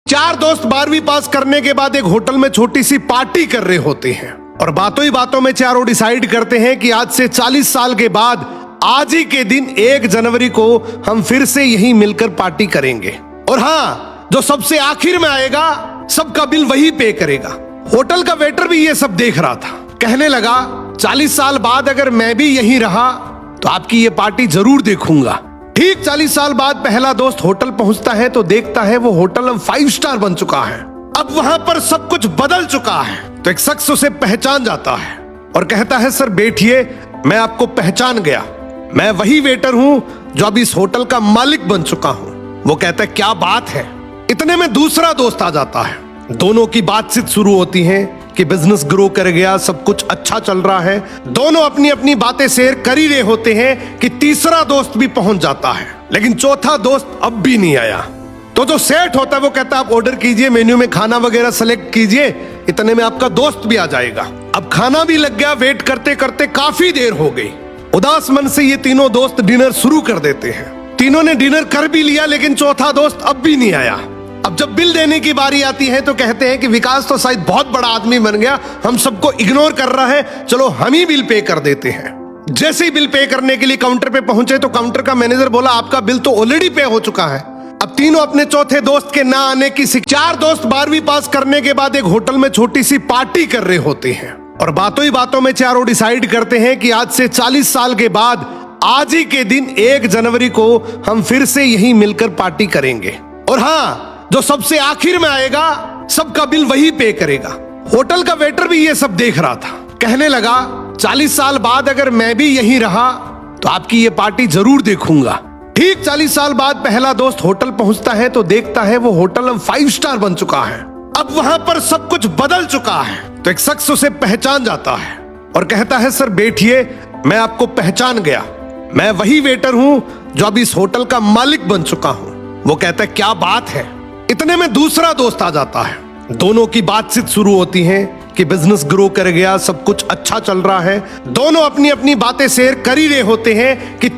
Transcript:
चार दोस्त 12वीं पास करने के बाद एक होटल में छोटी सी पार्टी कर रहे होते हैं और बातों ही बातों में चारों डिसाइड करते हैं कि आज से 40 साल के बाद आज ही के दिन 1 जनवरी को हम फिर से यहीं मिलकर पार्टी करेंगे। और हाँ, जो सबसे आखिर में आएगा सबका बिल वही पे करेगा। होटल का वेटर भी ये सब देख रहा था। कहने लगा 40 साल बाद अगर मैं भी यहीं रहा तो आपकी ये पार्टी जरूर देखूंगा। ठीक 40 साल बाद पहला दोस्त होटल पहुंचता है तो देखता है वो होटल अब 5 स्टार बन चुका है। अब वहां पर सब कुछ बदल चुका है। तो एक शख्स उसे पहचान जाता है और कहता है सर बैठिए, मैं आपको पहचान गया, मैं वही वेटर हूं जो अब इस होटल का मालिक बन चुका हूं। वो कहता है क्या बात है। इतने में दूसरा दोस्त आ जाता है। दोनों की बातचीत शुरू होती है कि बिजनेस ग्रो कर गया, सब कुछ अच्छा चल रहा है। दोनों अपनी अपनी बातें शेयर कर ही रहे होते हैं कि तीसरा दोस्त भी पहुंच जाता है, लेकिन चौथा दोस्त अब भी नहीं आया। तो जो सेठ होता है वो कहता है आप ऑर्डर कीजिए, मेन्यू में खाना वगैरह सेलेक्ट कीजिए, इतने में आपका दोस्त भी आ जाएगा। अब खाना भी लग गया। वेट करते करते काफी देर हो गई। उदास मन से ये तीनों दोस्त डिनर शुरू कर देते हैं। तीनों ने डिनर कर भी लिया, लेकिन चौथा दोस्त अब भी नहीं आया। अब जब बिल देने की बारी आती है तो कहते हैं कि विकास तो शायद बहुत बड़ा आदमी बन गया, हम सबको इग्नोर कर रहा है, चलो हम ही बिल पे कर देते हैं। जैसे ही बिल पे करने के लिए काउंटर पे पहुंचे तो काउंटर का मैनेजर बोला आपका बिल तो ऑलरेडी पे हो चुका है। अब तीनों अपने चौथे दोस्त के ना आने की चार दोस्त 12वीं पास करने के बाद एक होटल में छोटी सी पार्टी कर रहे होते हैं और बातों ही बातों में चारों डिसाइड करते हैं कि आज से 40 साल के बाद आज ही के दिन 1 जनवरी को हम फिर से यहीं मिलकर पार्टी करेंगे। और हाँ, जो सबसे आखिर में आएगा सबका बिल वही पे करेगा। होटल का वेटर भी ये सब देख रहा था। कहने लगा 40 साल बाद अगर मैं भी यहीं रहा तो आपकी ये पार्टी जरूर देखूंगा। ठीक 40 साल बाद पहला दोस्त होटल पहुंचता है तो देखता है वो होटल अब 5 स्टार बन चुका है। अब वहां पर सब कुछ बदल चुका है। तो एक शख्स उसे पहचान जाता है और कहता है सर बैठिए, मैं आपको पहचान गया, मैं वही वेटर हूं जो अब इस होटल का मालिक बन चुका हूं। वो कहता है क्या बात है। इतने में दूसरा दोस्त आ जाता है। दोनों की बातचीत शुरू होती है कि बिजनेस ग्रो कर गया, सब कुछ अच्छा चल रहा है। दोनों अपनी अपनी बातें शेयर कर ही रहे होते हैं कि